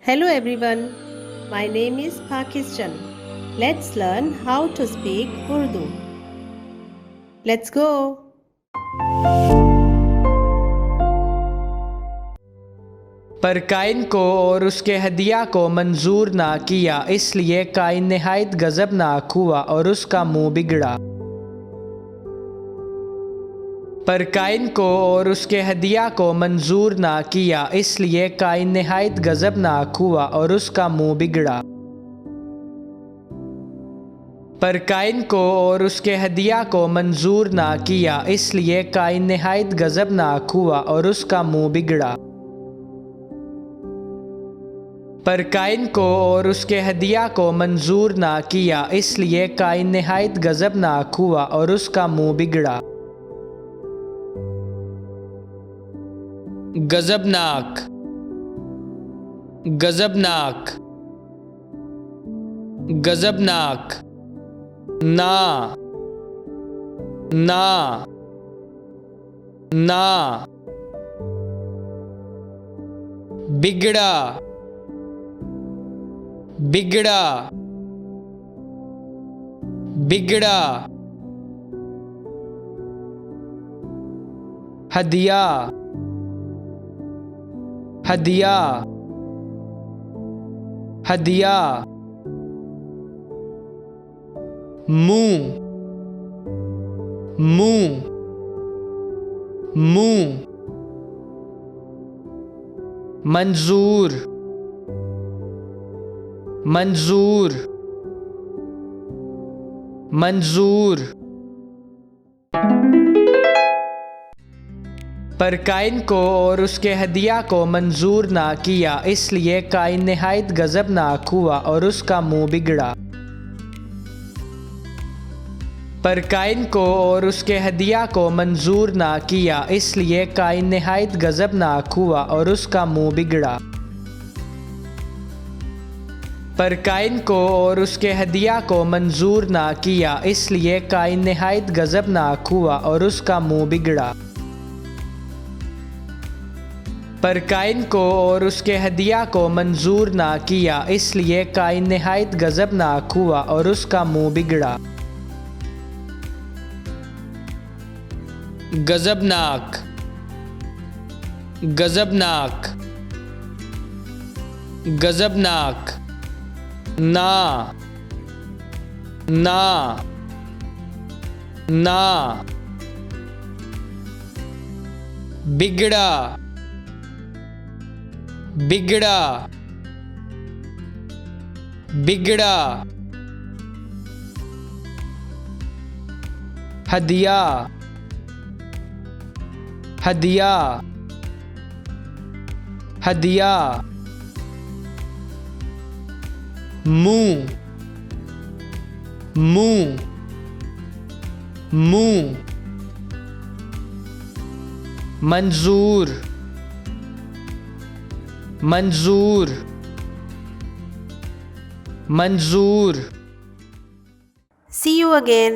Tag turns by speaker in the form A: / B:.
A: Hello everyone, my name is Pakistan. Let's learn how to speak Urdu. Let's go.
B: पर Kine को और उसके हदिया को मंजूर ना किया, इसलिए काइन निहायत गज़बनाक हुआ और उसका मुंह बिगड़ा। पर काइन को और उसके हदिया को मंजूर ना किया, इसलिए काइन निहायत गज़बनाक हुआ और उसका मुंह बिगड़ा। पर काइन को और उसके हदिया को मंजूर ना किया, इसलिए काइन निहायत गज़बनाक हुआ और उसका मुंह बिगड़ा। पर काइन को और उसके हदिया को मंजूर ना किया, इसलिए काइन निहायत गज़बनाक हुआ और उसका मुंह बिगड़ा। गज़बनाक, गज़बनाक, गज़बनाक। ना, ना, ना। बिगड़ा, बिगड़ा, बिगड़ा। हदिया, हदिया, हदिया। मुंह, मुंह, मुंह। मंजूर, मंजूर, मंजूर। पर काइन को और उसके हदिया को मंजूर ना किया, इसलिए काइन निहायत गज़बनाक हुआ और उसका मुंह बिगड़ा। पर काइन को और उसके हदिया को मंजूर ना किया, इसलिए काइन निहायत गज़बनाक हुआ और उसका मुंह बिगड़ा। पर काइन को और उसके हदिया को मंजूर ना किया, इसलिए काइन निहायत गज़बनाक हुआ और उसका मुंह बिगड़ा। पर काइन को और उसके हदिया को मंजूर ना किया, इसलिए काइन निहायत गज़बनाक हुआ और उसका मुंह बिगड़ा। गज़बनाक, गज़बनाक, गज़बनाक। ना, ना, ना। बिगड़ा, बिगड़ा, बिगड़ा। हदिया, हदिया, हदिया। मुंह, मुंह, मुंह। मंजूर, मंजूर, मंजूर।
A: See you again.